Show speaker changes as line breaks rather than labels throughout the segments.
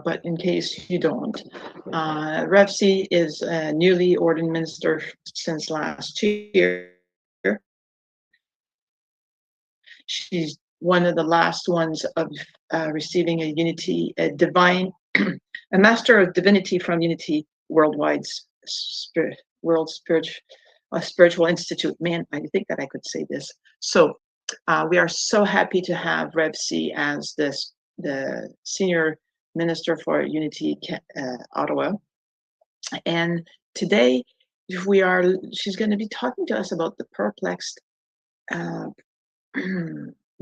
but in case you don't, Rev C is a newly ordained minister since last year. She's one of the last ones of receiving a unity, a divine, a master of divinity from Unity Worldwide Spiritual Institute. Man, I think that I could say this. So we are so happy to have Rev C as the senior minister for Unity Ottawa. And today she's going to be talking to us about the perplexed,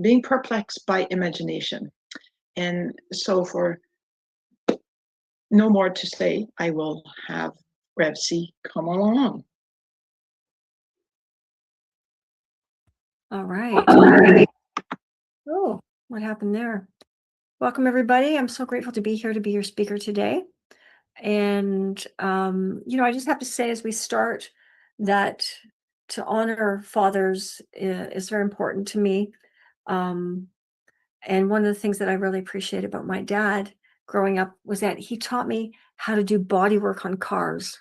being perplexed by imagination. And so for no more to say, I will have Rev C come along.
All right. Oh, what happened there? Welcome, everybody. I'm so grateful to be here to be your speaker today. And, I just have to say as we start that to honor fathers is very important to me. And one of the things that I really appreciate about my dad growing up was that he taught me how to do body work on cars.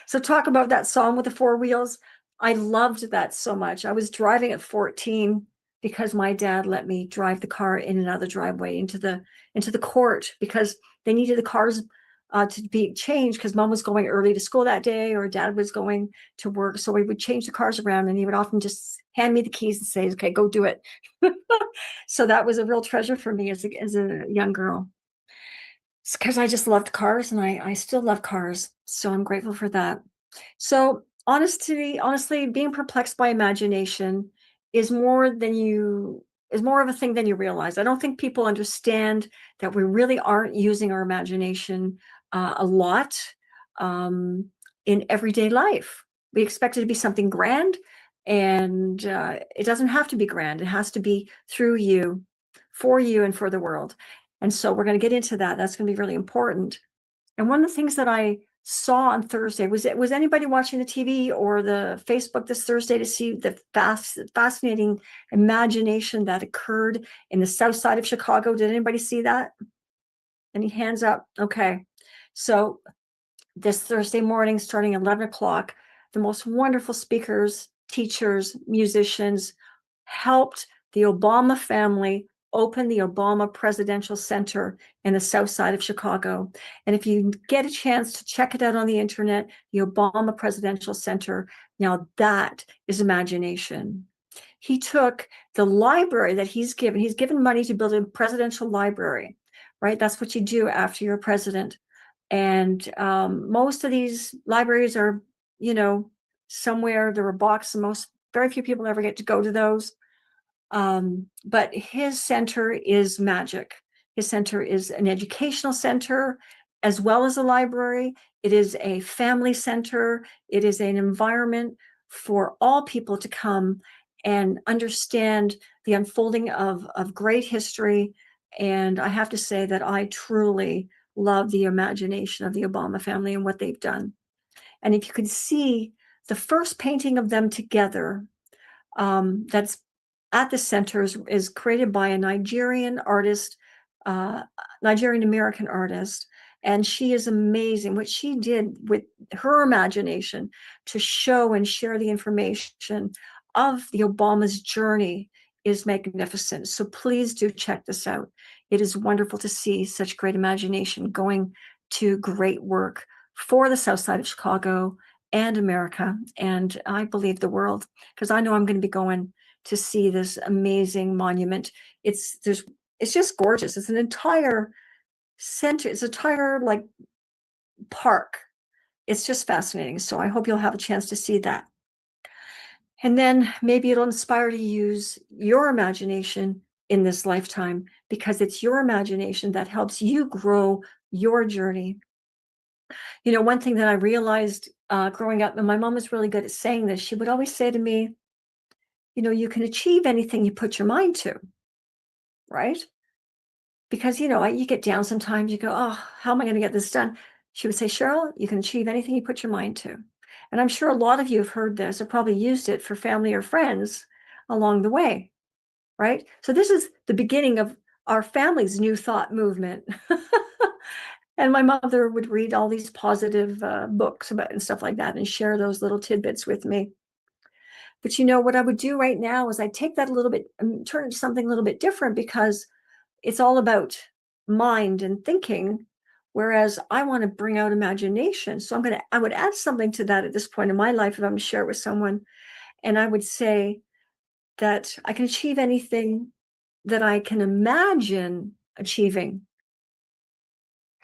So talk about that song with the four wheels. I loved that so much. I was driving at 14 because my dad let me drive the car in and out of the driveway into the court because they needed the cars to be changed because mom was going early to school that day or dad was going to work. So we would change the cars around and he would often just hand me the keys and say, okay, go do it. So that was a real treasure for me as a young girl. It's because I just loved cars and I still love cars. So I'm grateful for that. So honestly, being perplexed by imagination is more of a thing than you realize. I don't think people understand that we really aren't using our imagination a lot in everyday life. We expect it to be something grand, and it doesn't have to be grand. It has to be through you, for you, and for the world. And so we're going to get into that. That's going to be really important. And one of the things that I saw on Thursday was anybody watching the TV or the Facebook this Thursday to see the fascinating imagination that occurred in the south side of Chicago? Did anybody see that? Any hands up? Okay. So this Thursday morning, starting at 11 o'clock, the most wonderful speakers, teachers, musicians helped the Obama family open the Obama Presidential Center in the south side of Chicago. And if you get a chance to check it out on the internet, the Obama Presidential Center, now that is imagination. He took the library that he's given money to build a presidential library, right? That's what you do after you're president. And most of these libraries are, somewhere there are boxes. Very few people ever get to go to those. But his center is magic. His center is an educational center as well as a library. It is a family center. It is an environment for all people to come and understand the unfolding of great history. And I have to say that I truly love the imagination of the Obama family and what they've done. And if you could see the first painting of them together, that's at the center is created by a Nigerian artist, Nigerian-American artist. And she is amazing. What she did with her imagination to show and share the information of the Obama's journey is magnificent. So please do check this out. It is wonderful to see such great imagination going to great work for the South Side of Chicago and America, and I believe the world, because I know I'm going to be going to see this amazing monument. It's just gorgeous. It's an entire center. It's an entire park. It's just fascinating. So I hope you'll have a chance to see that. And then maybe it'll inspire you to use your imagination in this lifetime, because it's your imagination that helps you grow your journey. One thing that I realized growing up, and my mom was really good at saying this, she would always say to me, you can achieve anything you put your mind to, right? Because, you get down sometimes, you go, oh, how am I going to get this done? She would say, Cheryl, you can achieve anything you put your mind to. And I'm sure a lot of you have heard this or probably used it for family or friends along the way, right? So this is the beginning of our family's new thought movement. And my mother would read all these positive books about and stuff like that and share those little tidbits with me. But what I would do right now is I'd take that a little bit and turn it into something a little bit different, because it's all about mind and thinking, whereas I want to bring out imagination. So I would add something to that at this point in my life if I'm to share it with someone. And I would say that I can achieve anything that I can imagine achieving.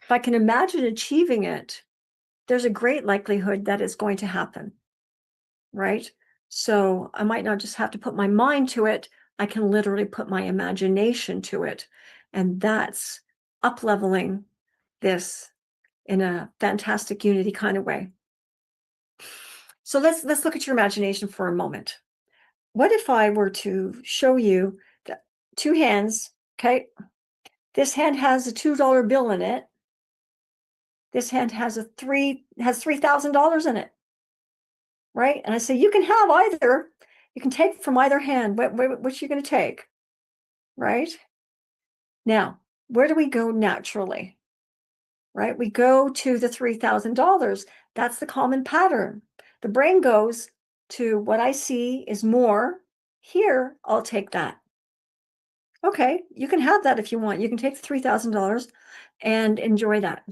If I can imagine achieving it, there's a great likelihood that it's going to happen, right? So I might not just have to put my mind to it, I can literally put my imagination to it. And that's up-leveling this in a fantastic unity kind of way. So let's look at your imagination for a moment. What if I were to show you the two hands, okay? This hand has a $2 bill in it. This hand has $3,000 in it, right? And I say, you can have either. You can take from either hand. Which you're going to take, right? Now, where do we go naturally, right? We go to the $3,000. That's the common pattern. The brain goes to what I see is more. Here, I'll take that. Okay, you can have that if you want. You can take the $3,000 and enjoy that.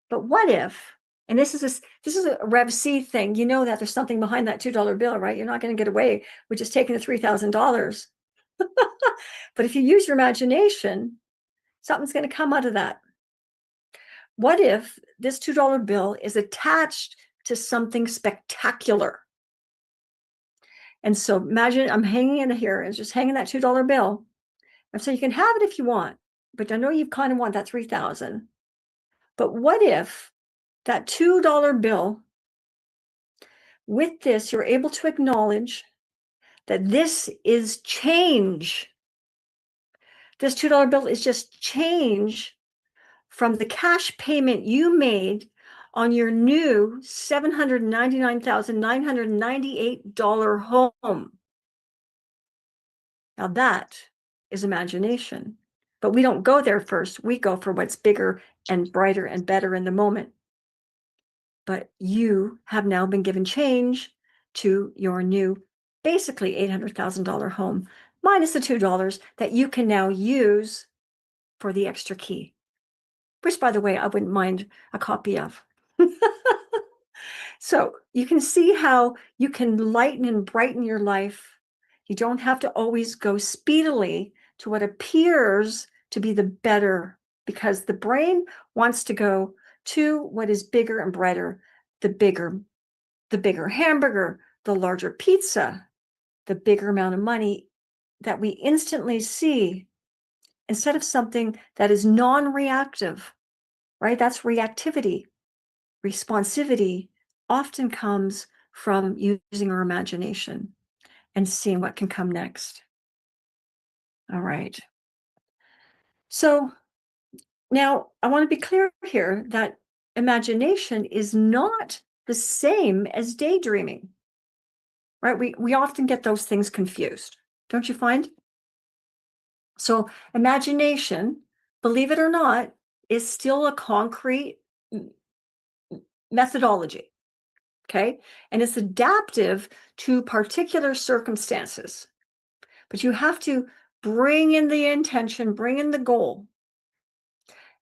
But what if, and this is a Rev C thing, that there's something behind that $2 bill, right? You're not going to get away with just taking the $3,000. But if you use your imagination, something's going to come out of that. What if this $2 bill is attached to something spectacular? And so imagine I'm hanging in here and just hanging that $2 bill. And so you can have it if you want, but I know you kind of want that 3,000. But what if that $2 bill, with this, you're able to acknowledge that this is change. This $2 bill is just change from the cash payment you made on your new $799,998 home. Now that is imagination, but we don't go there first. We go for what's bigger and brighter and better in the moment. But you have now been given change to your new, basically $800,000 home, minus the $2 that you can now use for the extra key, which, by the way, I wouldn't mind a copy of. So you can see how you can lighten and brighten your life. You don't have to always go speedily to what appears to be the better, because the brain wants to go to what is bigger and brighter, the bigger hamburger, the larger pizza, the bigger amount of money that we instantly see, instead of something that is non-reactive, right? That's reactivity. Responsivity often comes from using our imagination and seeing what can come next. All right. So now I want to be clear here that imagination is not the same as daydreaming, right? We often get those things confused, don't you find? So imagination, believe it or not, is still a concrete methodology, okay? And it's adaptive to particular circumstances. But you have to bring in the intention, bring in the goal,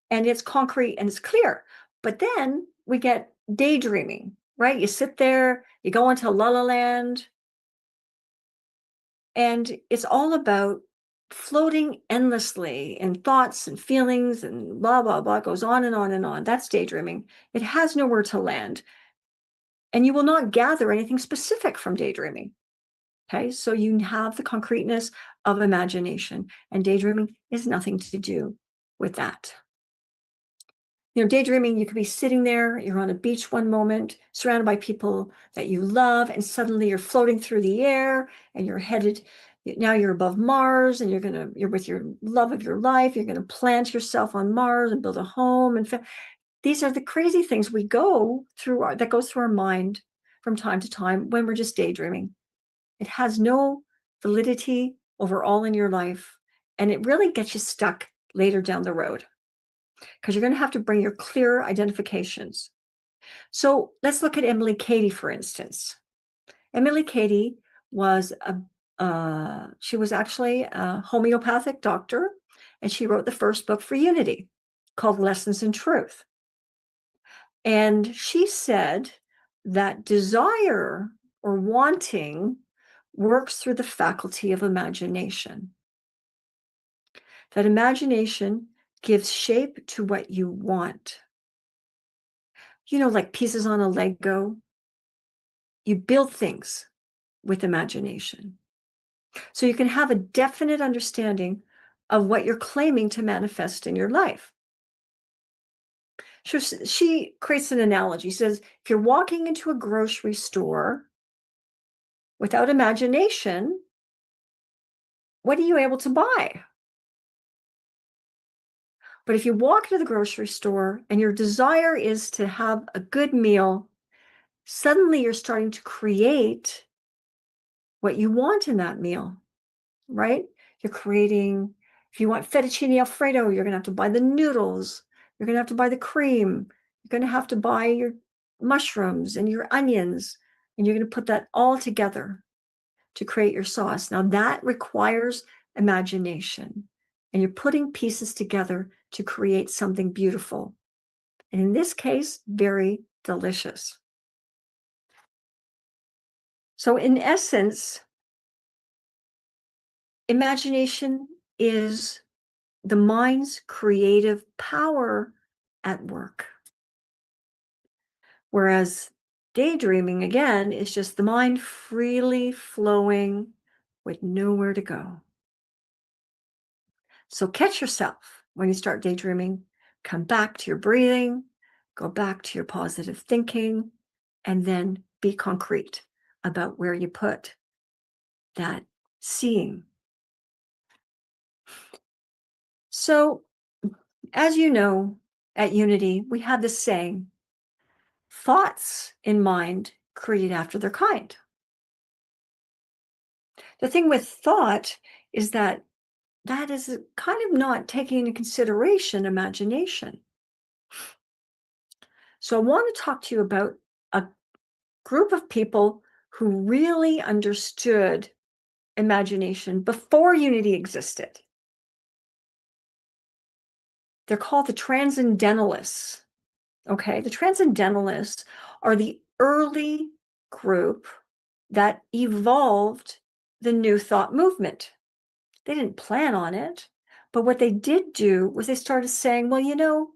and it's concrete and it's clear. But then we get daydreaming, right? You sit there, you go into la la land, and it's all about floating endlessly in thoughts and feelings and blah, blah, blah, goes on and on and on. That's daydreaming. It has nowhere to land. And you will not gather anything specific from daydreaming. Okay, so you have the concreteness of imagination, and daydreaming is nothing to do with that. Daydreaming, you could be sitting there, you're on a beach one moment, surrounded by people that you love, and suddenly you're floating through the air and you're headed, now you're above Mars, and you're with your love of your life, you're gonna plant yourself on Mars and build a home. And these are the crazy things we go through, that goes through our mind from time to time when we're just daydreaming. It has no validity overall in your life, and it really gets you stuck later down the road. because you're going to have to bring your clear identifications. So let's look at Emily Cady, for instance. Emily Cady was she was actually a homeopathic doctor, and she wrote the first book for Unity called Lessons in Truth. And she said that desire or wanting works through the faculty of imagination. That imagination gives shape to what you want. You know, like pieces on a Lego, you build things with imagination. So you can have a definite understanding of what you're claiming to manifest in your life. She creates an analogy. She says, if you're walking into a grocery store without imagination, what are you able to buy? But if you walk into the grocery store and your desire is to have a good meal, suddenly you're starting to create what you want in that meal, right? You're creating, if you want fettuccine Alfredo, you're going to have to buy the noodles. You're going to have to buy the cream. You're going to have to buy your mushrooms and your onions, and you're going to put that all together to create your sauce. Now that requires imagination, and you're putting pieces together to create something beautiful. And in this case, very delicious. So in essence, imagination is the mind's creative power at work. Whereas daydreaming, again, is just the mind freely flowing with nowhere to go. So catch yourself when you start daydreaming, come back to your breathing, go back to your positive thinking, and then be concrete about where you put that seeing. So, as you know, at Unity, we have this saying, thoughts in mind create after their kind. The thing with thought is that is kind of not taking into consideration imagination. So I want to talk to you about a group of people who really understood imagination before Unity existed. They're called the Transcendentalists. Okay, the Transcendentalists are the early group that evolved the New Thought movement. They didn't plan on it, but what they did do was they started saying, well, you know,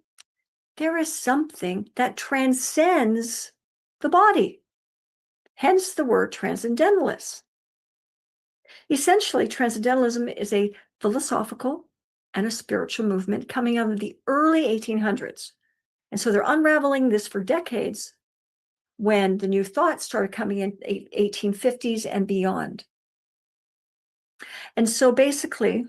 there is something that transcends the body. Hence the word transcendentalist. Essentially, transcendentalism is a philosophical and a spiritual movement coming out of the early 1800s. And so they're unraveling this for decades when the New Thought started coming in 1850s and beyond. And so basically,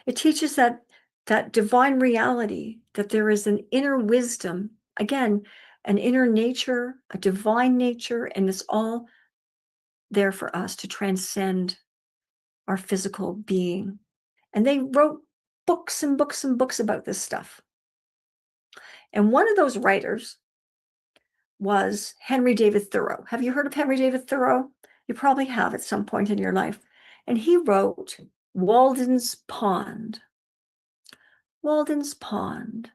it teaches that divine reality, that there is an inner wisdom, again, an inner nature, a divine nature, and it's all there for us to transcend our physical being. And they wrote books and books and books about this stuff. And one of those writers was Henry David Thoreau. Have you heard of Henry David Thoreau? You probably have at some point in your life. And he wrote Walden's Pond. Walden's Pond.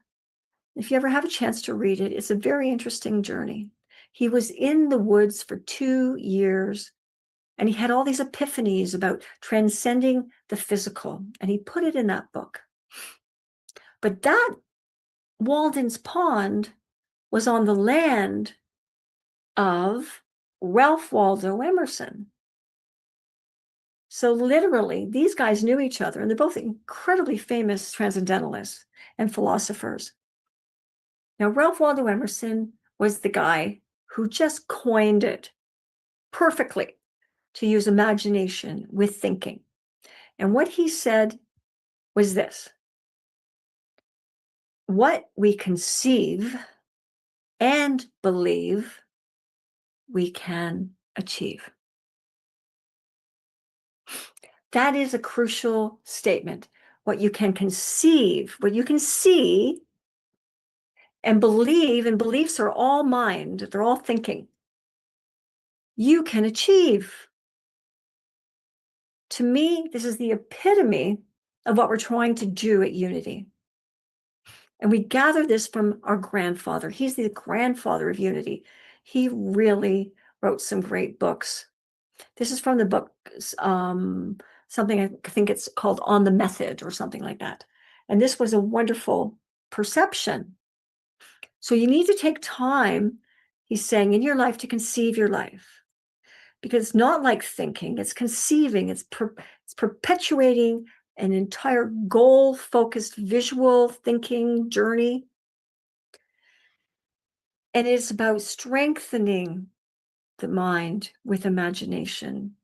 If you ever have a chance to read it, it's a very interesting journey. He was in the woods for 2 years, and he had all these epiphanies about transcending the physical, and he put it in that book. But that Walden's Pond was on the land of Ralph Waldo Emerson. So literally, these guys knew each other, and they're both incredibly famous transcendentalists and philosophers. Now, Ralph Waldo Emerson was the guy who just coined it perfectly to use imagination with thinking. And what he said was this: what we conceive and believe, we can achieve. That is a crucial statement. What you can conceive, what you can see, and believe, and beliefs are all mind, they're all thinking, you can achieve. To me, this is the epitome of what we're trying to do at Unity. And we gather this from our grandfather. He's the grandfather of Unity. He really wrote some great books. This is from the book, something I think it's called On the Method or something like that. And this was a wonderful perception. So you need to take time, he's saying, in your life to conceive your life. Because it's not like thinking, it's conceiving, it's perpetuating an entire goal-focused visual thinking journey. And it's about strengthening the mind with imagination,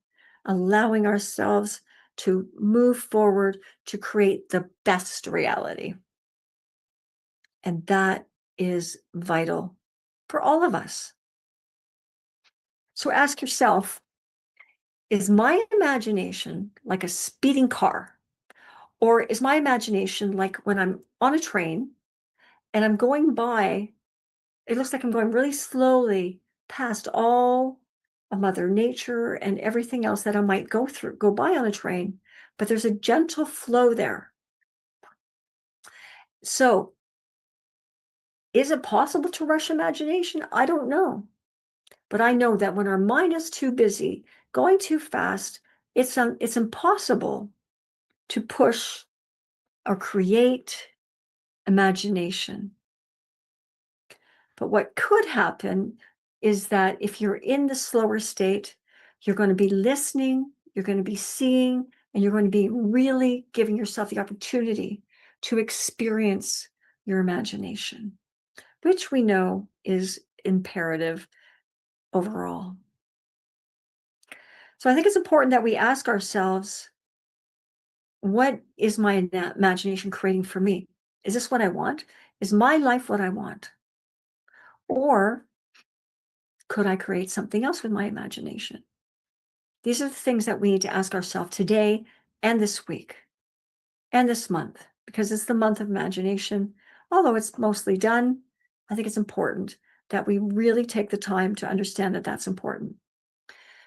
allowing ourselves to move forward to create the best reality. And that is vital for all of us. So ask yourself, is my imagination like a speeding car? Or is my imagination like when I'm on a train and I'm going by, it looks like I'm going really slowly past all of Mother Nature and everything else that I might go by on a train, but there's a gentle flow there. So is it possible to rush imagination? I don't know. But I know that when our mind is too busy, going too fast, it's impossible to push or create imagination. But what could happen is that if you're in the slower state, you're going to be listening, you're going to be seeing, and you're going to be really giving yourself the opportunity to experience your imagination, which we know is imperative overall. So I think it's important that we ask ourselves, what is my imagination creating for me? Is this what I want? Is my life what I want? Or could I create something else with my imagination? These are the things that we need to ask ourselves today and this week and this month, because it's the month of imagination. Although it's mostly done, I think it's important that we really take the time to understand that that's important.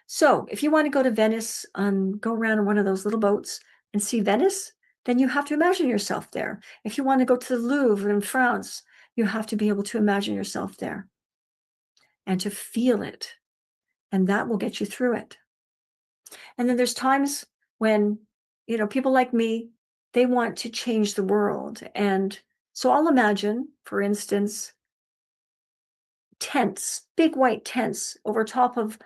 So if you want to go to Venice and go around in one of those little boats and see Venice, then you have to imagine yourself there. If you want to go to the Louvre in France, you have to be able to imagine yourself there and to feel it. And that will get you through it. And then there's times when, people like me, they want to change the world. And so I'll imagine, for instance, tents, big white tents over top of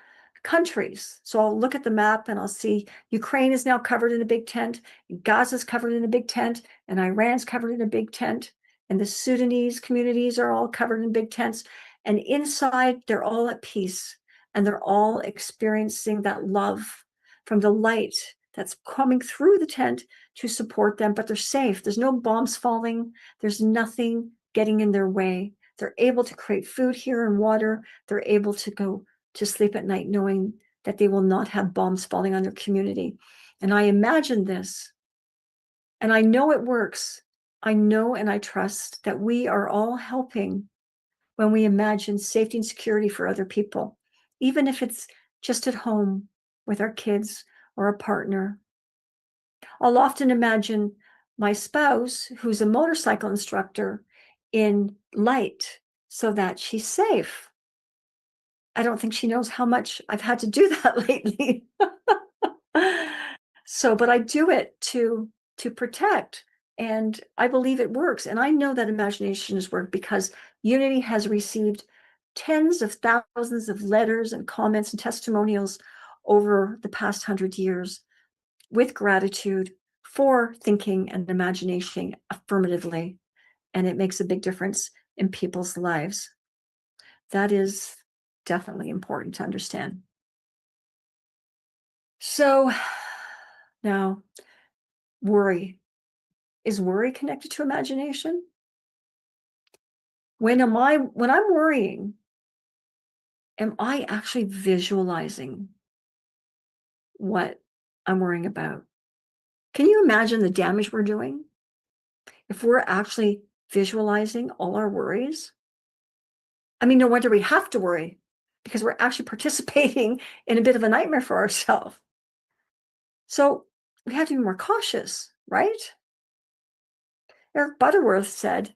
countries. So I'll look at the map and I'll see Ukraine is now covered in a big tent, Gaza's covered in a big tent, and Iran's covered in a big tent, and the Sudanese communities are all covered in big tents. And inside, they're all at peace, and they're all experiencing that love from the light that's coming through the tent to support them, but they're safe. There's no bombs falling. There's nothing getting in their way. They're able to create food here and water. They're able to go to sleep at night knowing that they will not have bombs falling on their community. And I imagine this, and I know it works. I know and I trust that we are all helping when we imagine safety and security for other people, even if it's just at home with our kids or a partner. I'll often imagine my spouse, who's a motorcycle instructor, in light so that she's safe. I don't think she knows how much I've had to do that lately. But I do it to protect, and I believe it works. And I know that imagination has worked because Unity has received tens of thousands of letters and comments and testimonials over the past 100 years with gratitude for thinking and imagination affirmatively. And it makes a big difference in people's lives. That is definitely important to understand. So now, worry. Is worry connected to imagination? When I'm worrying, am I actually visualizing what I'm worrying about? Can you imagine the damage we're doing if we're actually visualizing all our worries? I mean, no wonder we have to worry, because we're actually participating in a bit of a nightmare for ourselves. So we have to be more cautious, right? Eric Butterworth said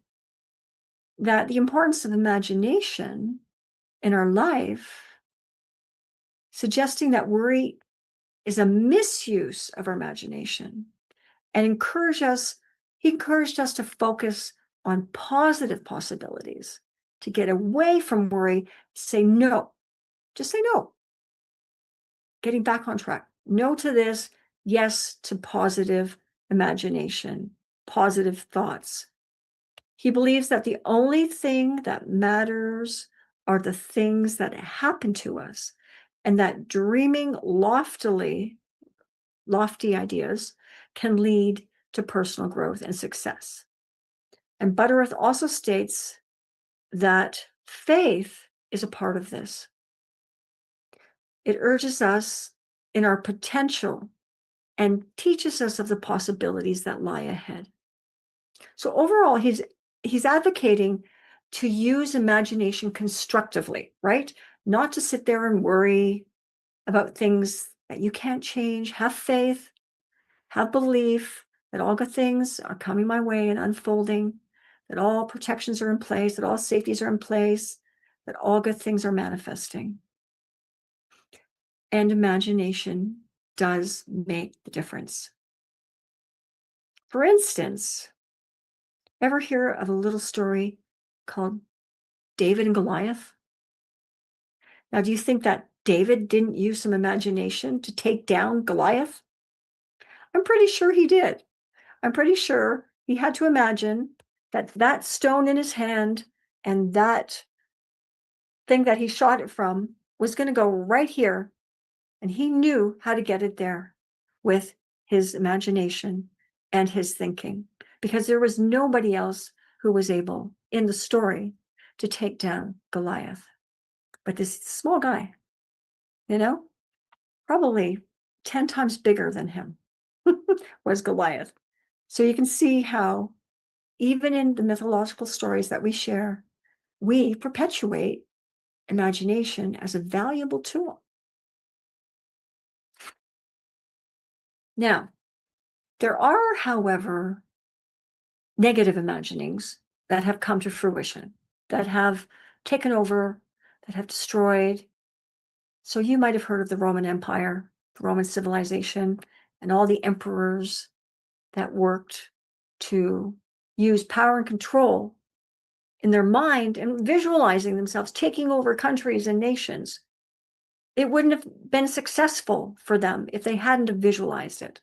that the importance of imagination in our life, suggesting that worry is a misuse of our imagination, and he encouraged us to focus on positive possibilities, to get away from worry, say no, just say no. Getting back on track. No to this, yes to positive imagination, positive thoughts. He believes that the only thing that matters are the things that happen to us, and that dreaming lofty ideas can lead to personal growth and success. And Butterworth also states that faith is a part of this. It urges us in our potential and teaches us of the possibilities that lie ahead. So overall, he's advocating to use imagination constructively, right? Not to sit there and worry about things that you can't change. Have faith, have belief that all good things are coming my way and unfolding, that all protections are in place, that all safeties are in place, that all good things are manifesting. And imagination does make the difference. For instance, ever hear of a little story called David and Goliath? Now, do you think that David didn't use some imagination to take down Goliath? I'm pretty sure he did. I'm pretty sure he had to imagine that stone in his hand and that thing that he shot it from was going to go right here. And he knew how to get it there with his imagination and his thinking, because there was nobody else who was able in the story to take down Goliath. But this small guy, probably 10 times bigger than him was Goliath. So you can see how even in the mythological stories that we share, we perpetuate imagination as a valuable tool. Now, there are, however, negative imaginings that have come to fruition, that have taken over, that have destroyed. So you might have heard of the Roman Empire, the Roman civilization, and all the emperors that worked to use power and control in their mind and visualizing themselves taking over countries and nations. It wouldn't have been successful for them if they hadn't have visualized it.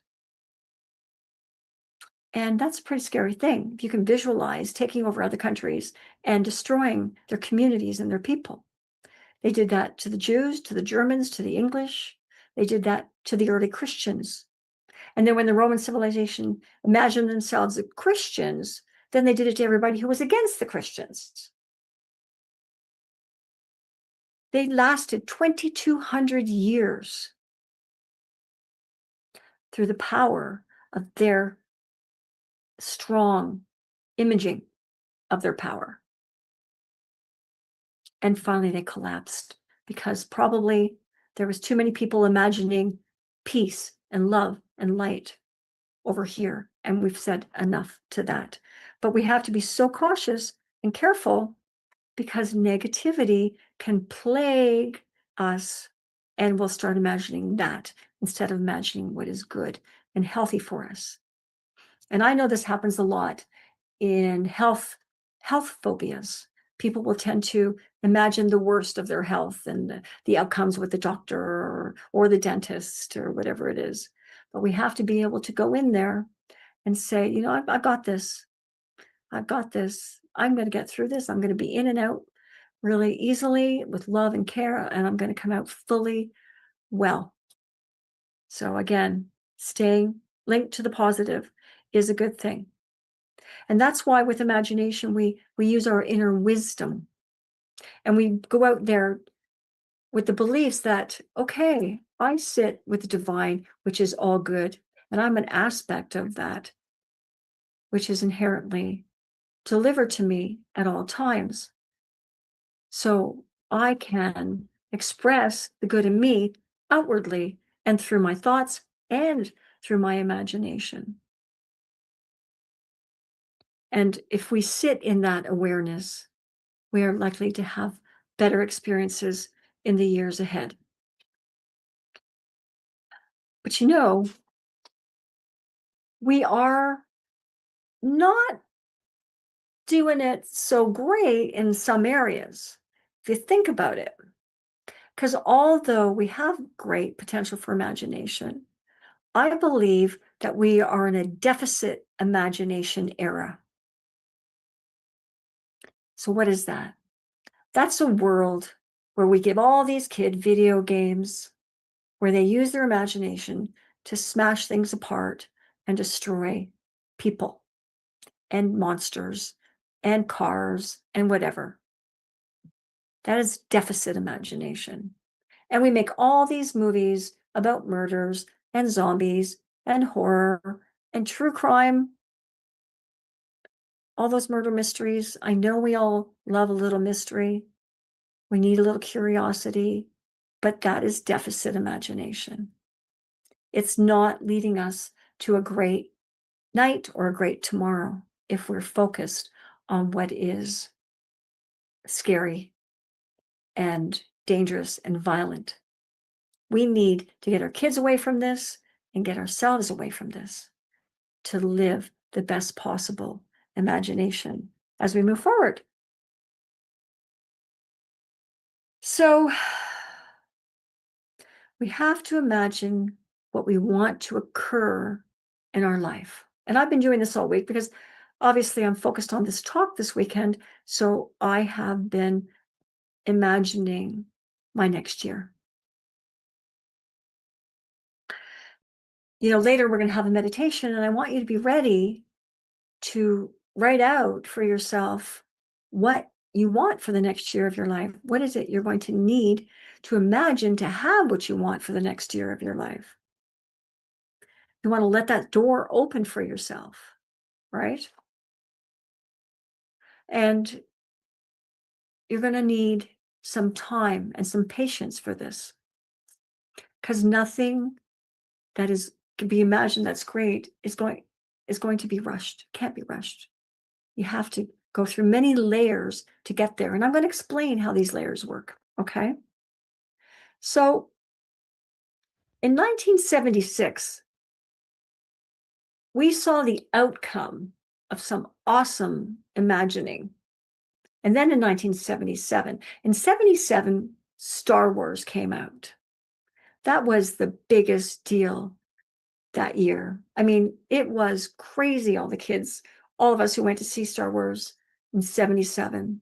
And that's a pretty scary thing, if you can visualize taking over other countries and destroying their communities and their people. They did that to the Jews, to the Germans, to the English. They did that to the early Christians. And then when the Roman civilization imagined themselves as Christians, then they did it to everybody who was against the Christians. They lasted 2,200 years through the power of their strong imaging of their power. And finally, they collapsed because probably there was too many people imagining peace and love and light over here. And we've said enough to that. But we have to be so cautious and careful, because negativity can plague us, and we'll start imagining that instead of imagining what is good and healthy for us. And I know this happens a lot in health phobias. People will tend to imagine the worst of their health and the outcomes with the doctor or the dentist or whatever it is. But we have to be able to go in there and say, I've got this. I've got this. I'm going to get through this. I'm going to be in and out really easily with love and care, and I'm going to come out fully well. So again, staying linked to the positive is a good thing. And that's why with imagination, we use our inner wisdom, and we go out there with the beliefs that, okay, I sit with the divine, which is all good, and I'm an aspect of that, which is inherently delivered to me at all times. So I can express the good in me outwardly and through my thoughts and through my imagination. And if we sit in that awareness, we are likely to have better experiences in the years ahead. But we are not doing it so great in some areas, if you think about it. Because although we have great potential for imagination, I believe that we are in a deficit imagination era. So what is that? That's a world where we give all these kids video games, where they use their imagination to smash things apart and destroy people and monsters and cars and whatever. That is deficit imagination. And we make all these movies about murders and zombies and horror and true crime, all those murder mysteries. I know we all love a little mystery. We need a little curiosity, but that is deficit imagination. It's not leading us to a great night or a great tomorrow if we're focused on what is scary and dangerous and violent. We need to get our kids away from this and get ourselves away from this to live the best possible imagination as we move forward. So we have to imagine what we want to occur in our life. And I've been doing this all week because obviously I'm focused on this talk this weekend. So I have been imagining my next year. Later we're going to have a meditation, and I want you to be ready to write out for yourself what you want for the next year of your life. What is it you're going to need to imagine to have what you want for the next year of your life? You want to let that door open for yourself, right? And you're going to need some time and some patience for this, because nothing that can be imagined that's great is going to be rushed. Can't be rushed. You have to go through many layers to get there. And I'm going to explain how these layers work, okay? So in 1976, we saw the outcome of some awesome imagining. And then in 1977, in 77, Star Wars came out. That was the biggest deal that year. I mean, it was crazy, all the kids, all of us who went to see Star Wars in 77.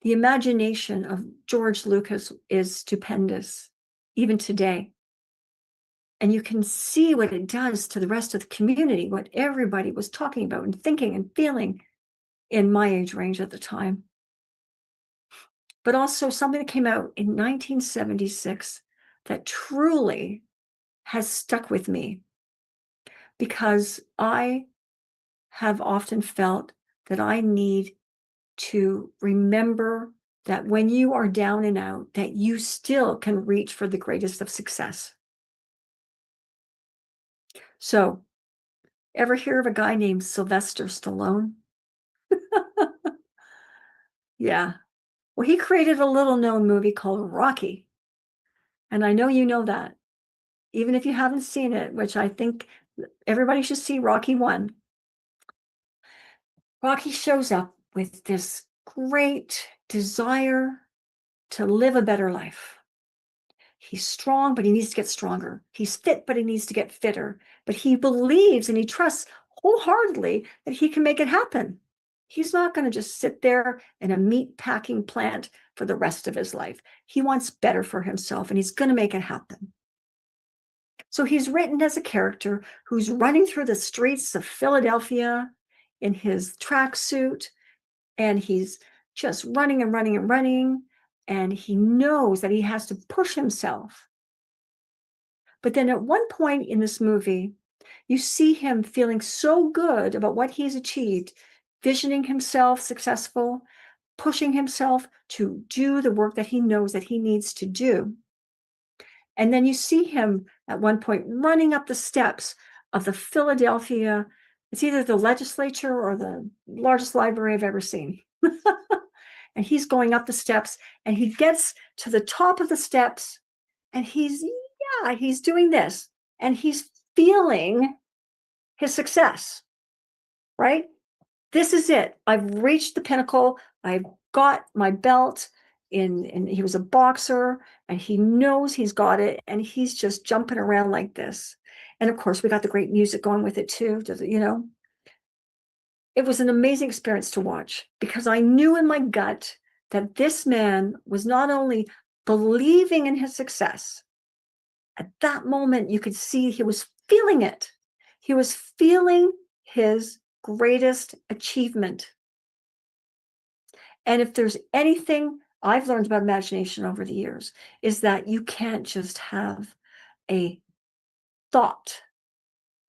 The imagination of George Lucas is stupendous, even today. And you can see what it does to the rest of the community, what everybody was talking about and thinking and feeling in my age range at the time. But also something that came out in 1976 that truly has stuck with me, because I have often felt that I need to remember that when you are down and out, that you still can reach for the greatest of success. So, ever hear of a guy named Sylvester Stallone? Yeah. Well, he created a little known movie called Rocky. And I know you know that. Even if you haven't seen it, which I think everybody should see Rocky 1. Rocky shows up with this great desire to live a better life. He's strong, but he needs to get stronger. He's fit, but he needs to get fitter. But he believes and he trusts wholeheartedly that he can make it happen. He's not going to just sit there in a meat packing plant for the rest of his life. He wants better for himself, and he's going to make it happen. So he's written as a character who's running through the streets of Philadelphia in his tracksuit, and he's just running and running and running, and he knows that he has to push himself. But then at one point in this movie, you see him feeling so good about what he's achieved, visioning himself successful, pushing himself to do the work that he knows that he needs to do. And then you see him at one point running up the steps of the Philadelphia, it's either the legislature or the largest library I've ever seen. And he's going up the steps, and he gets to the top of the steps, and he's doing this, and he's feeling his success, right? This is it. I've reached the pinnacle. I've got my belt. And he was a boxer, and he knows he's got it, and he's just jumping around like this. And of course, we got the great music going with it too. You know, it was an amazing experience to watch, because I knew in my gut that this man was not only believing in his success. At that moment, you could see he was feeling it. He was feeling his greatest achievement. And if there's anything I've learned about imagination over the years, is that you can't just have a thought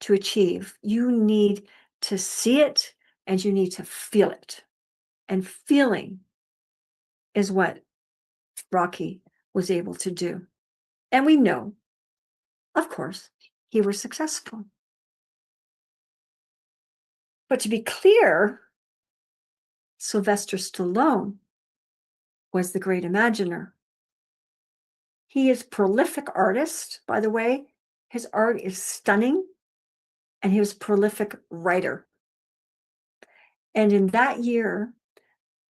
to achieve. You need to see it, and you need to feel it. And feeling is what Rocky was able to do. And we know, of course, he was successful. But to be clear, Sylvester Stallone was the great imaginer. He is a prolific artist, by the way. His art is stunning, and he was a prolific writer. And in that year,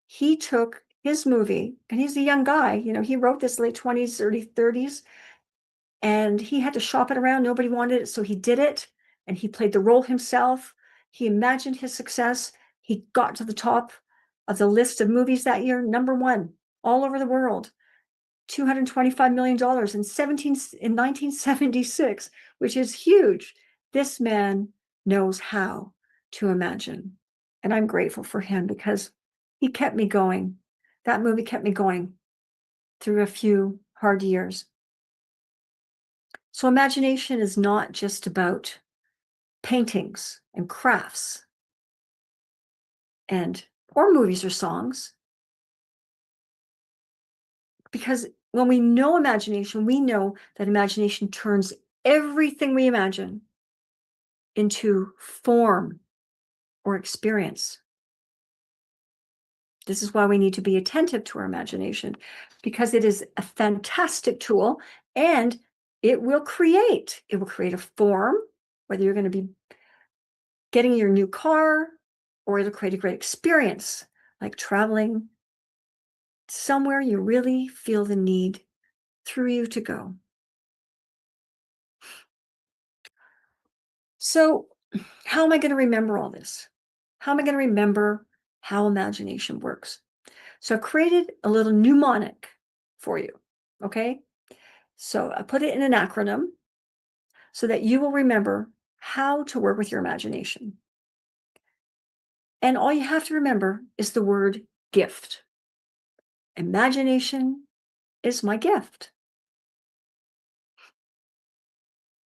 he took his movie, and he's a young guy, you know, he wrote this late 20s, early 30s, and he had to shop it around. Nobody wanted it, so he did it, and he played the role himself. He imagined his success. He got to the top of the list of movies that year, #1, all over the world. $225 million in 1976, which is huge. This man knows how to imagine. And I'm grateful for him, because he kept me going. That movie kept me going through a few hard years. So imagination is not just about paintings and crafts or movies or songs. Because when we know imagination, we know that imagination turns everything we imagine into form or experience. This is why we need to be attentive to our imagination, because it is a fantastic tool, and it will create a form, whether you're going to be getting your new car, or it'll create a great experience, like traveling somewhere you really feel the need through you to go. So how am I going to remember all this? How am I going to remember how imagination works? So I've created a little mnemonic for you, okay? So I put it in an acronym so that you will remember how to work with your imagination. And all you have to remember is the word gift. Imagination is my gift.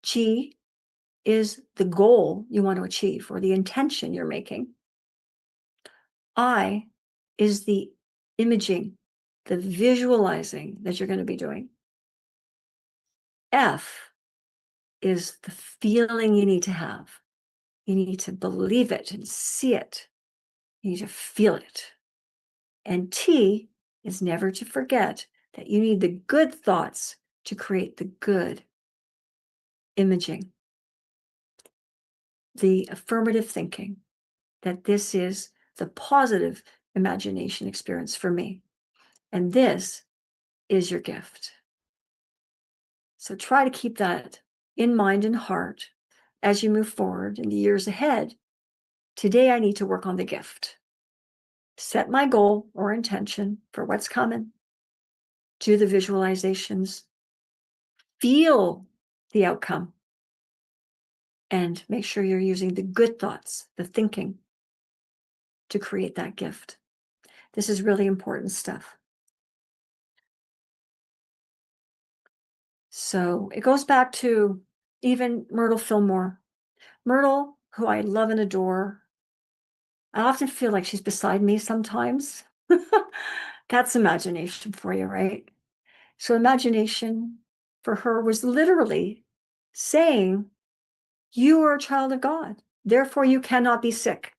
G is the goal you want to achieve, or the intention you're making. I is the imaging, the visualizing that you're going to be doing. F is the feeling you need to have. You need to believe it and see it. You need to feel it. And T is never to forget that you need the good thoughts to create the good imaging. The affirmative thinking, that this is the positive imagination experience for me. And this is your gift. So try to keep that in mind and heart as you move forward in the years ahead. Today, I need to work on the gift. Set my goal or intention for what's coming. Do the visualizations. Feel the outcome. And make sure you're using the good thoughts, the thinking, to create that gift. This is really important stuff. So it goes back to even Myrtle Fillmore. Myrtle, who I love and adore. I often feel like she's beside me sometimes. That's imagination for you, right? So imagination for her was literally saying, you are a child of God, therefore you cannot be sick.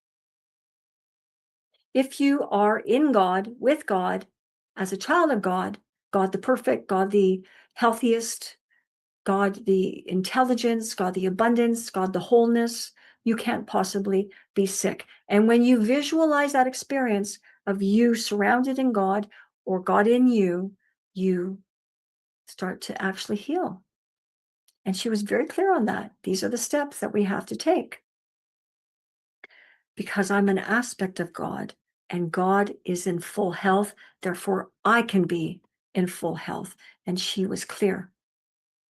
If you are in God, with God, as a child of God, God the perfect, God the healthiest, God the intelligence, God the abundance, God the wholeness, you can't possibly be sick. And when you visualize that experience of you surrounded in God or God in you, you start to actually heal. And she was very clear on that. These are the steps that we have to take. Because I'm an aspect of God and God is in full health, therefore I can be in full health. And she was clear.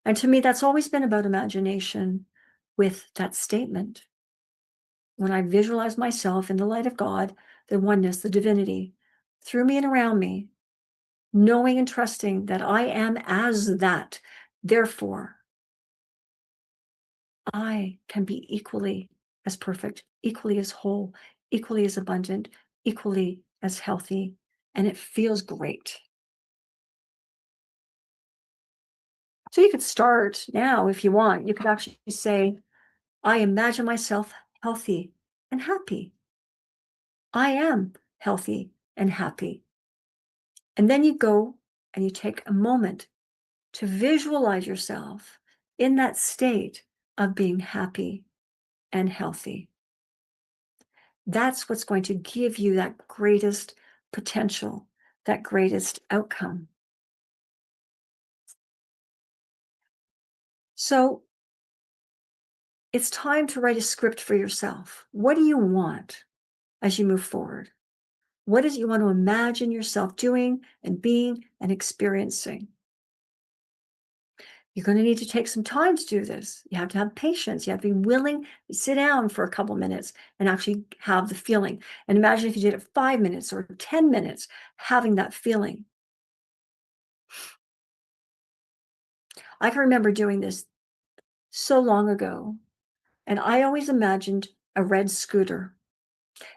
And to me, that's always been about imagination with that statement. When I visualize myself in the light of God, the oneness, the divinity, through me and around me, knowing and trusting that I am as that, therefore, I can be equally as perfect, equally as whole, equally as abundant, equally as healthy, and it feels great. So you could start now if you want. You could actually say, I imagine myself healthy and happy. I am healthy and happy. And then you go and you take a moment to visualize yourself in that state of being happy and healthy. That's what's going to give you that greatest potential, that greatest outcome. So it's time to write a script for yourself. What do you want as you move forward? What is it you want to imagine yourself doing and being and experiencing? You're going to need to take some time to do this. You have to have patience. You have to be willing to sit down for a couple minutes and actually have the feeling. And imagine if you did it 5 minutes or 10 minutes, having that feeling. I can remember doing this so long ago, and I always imagined a red scooter.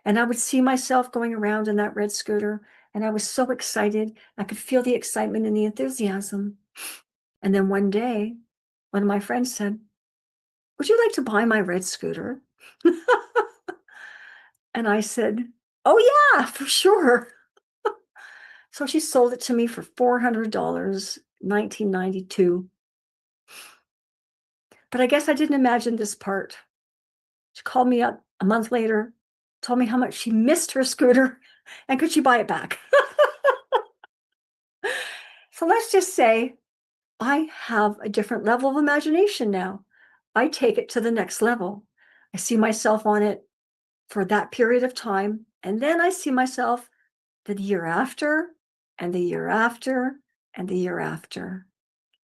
And I would see myself going around in that red scooter, and I was so excited. I could feel the excitement and the enthusiasm. And then one day, one of my friends said, would you like to buy my red scooter? And I said, oh yeah, for sure. So she sold it to me for $400, 1992. But I guess I didn't imagine this part. She called me up a month later, told me how much she missed her scooter and could she buy it back? So let's just say I have a different level of imagination now. I take it to the next level. I see myself on it for that period of time. And then I see myself the year after, and the year after, and the year after.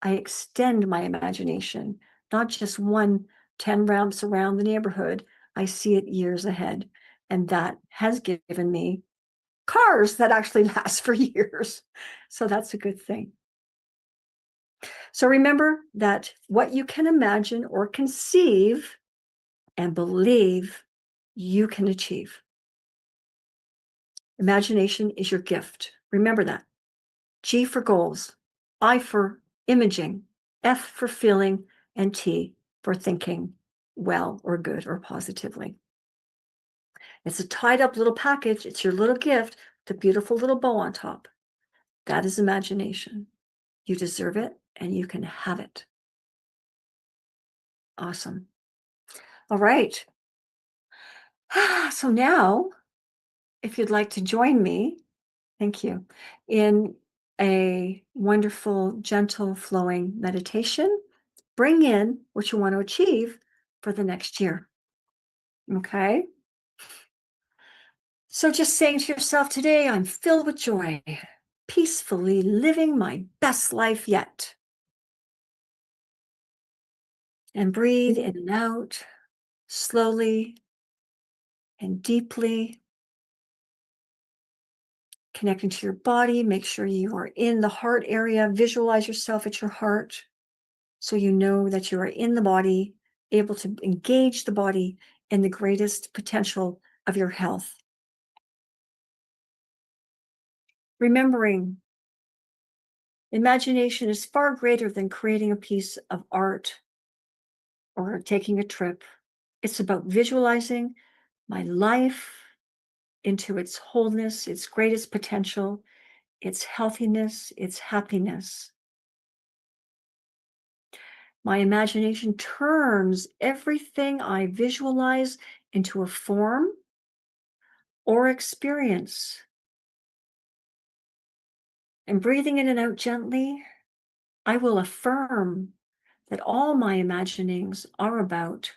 I extend my imagination, not just 10 ramps around the neighborhood. I see it years ahead. And that has given me cars that actually last for years. So that's a good thing. So remember that what you can imagine or conceive and believe, you can achieve. Imagination is your gift. Remember that. G for goals, I for imaging, F for feeling, and T for thinking well or good or positively. It's a tied up little package. It's your little gift, the beautiful little bow on top. That is imagination. You deserve it and you can have it. Awesome. All right. So now, if you'd like to join me, thank you, in a wonderful, gentle, flowing meditation, bring in what you want to achieve for the next year. Okay? So just saying to yourself today, I'm filled with joy, peacefully living my best life yet. And breathe in and out, slowly and deeply. Connecting to your body, make sure you are in the heart area. Visualize yourself at your heart so you know that you are in the body, able to engage the body in the greatest potential of your health. Remembering, imagination is far greater than creating a piece of art or taking a trip. It's about visualizing my life into its wholeness, its greatest potential, its healthiness, its happiness. My imagination turns everything I visualize into a form or experience. And breathing in and out gently, I will affirm that all my imaginings are about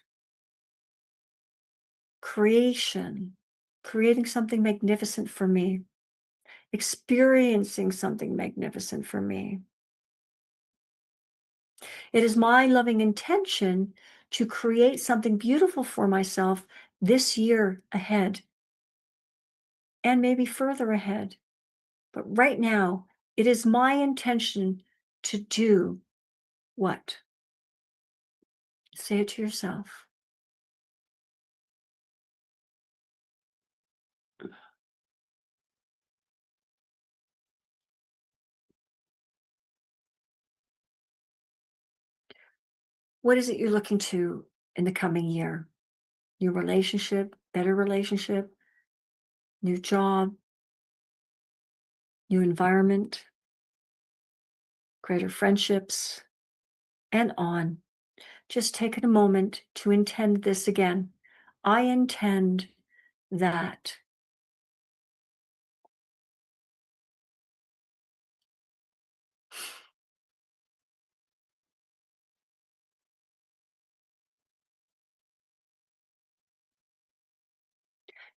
creation, creating something magnificent for me, experiencing something magnificent for me. It is my loving intention to create something beautiful for myself this year ahead and maybe further ahead. But right now, it is my intention to do what? Say it to yourself. What is it you're looking to in the coming year? New relationship, better relationship, new job, new environment, greater friendships, and on. Just take a moment to intend this again. I intend that.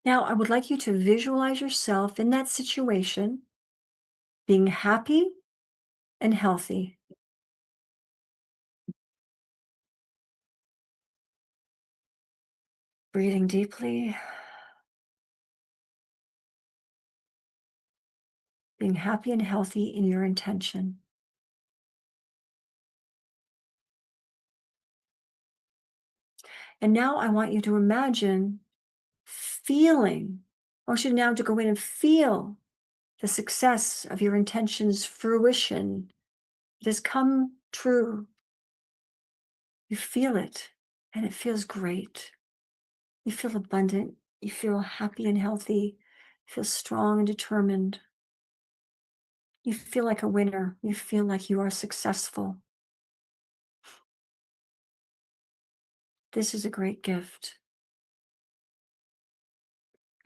Now, I would like you to visualize yourself in that situation, being happy and healthy. Breathing deeply, being happy and healthy in your intention. And now I want you to imagine feeling, I want you now to go in and feel the success of your intention's fruition. It has come true. You feel it, and it feels great. You feel abundant. You feel happy and healthy. You feel strong and determined. You feel like a winner. You feel like you are successful. This is a great gift.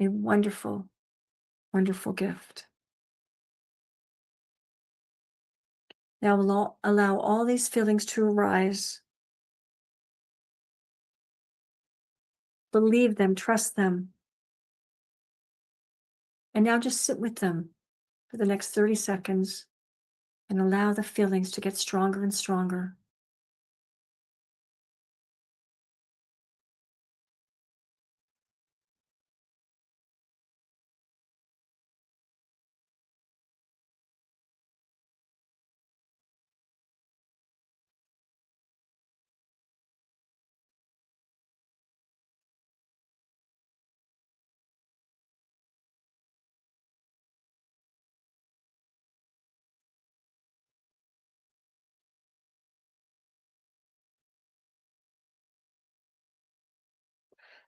A wonderful, wonderful gift. Now allow all these feelings to arise. Believe them, trust them. And now just sit with them for the next 30 seconds and allow the feelings to get stronger and stronger.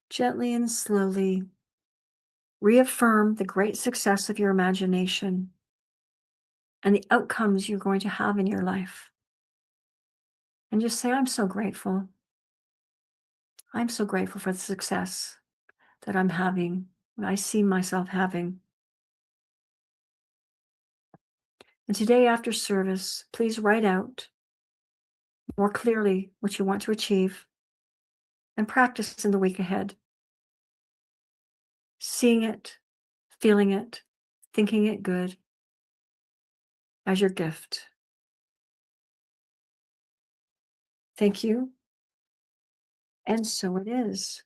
Gently and slowly reaffirm the great success of your imagination and the outcomes you're going to have in your life. And just say, I'm so grateful. I'm so grateful for the success that I'm having, and I see myself having. And today after service, please write out more clearly what you want to achieve and practice in the week ahead. Seeing it, feeling it, thinking it good as your gift. Thank you. And so it is.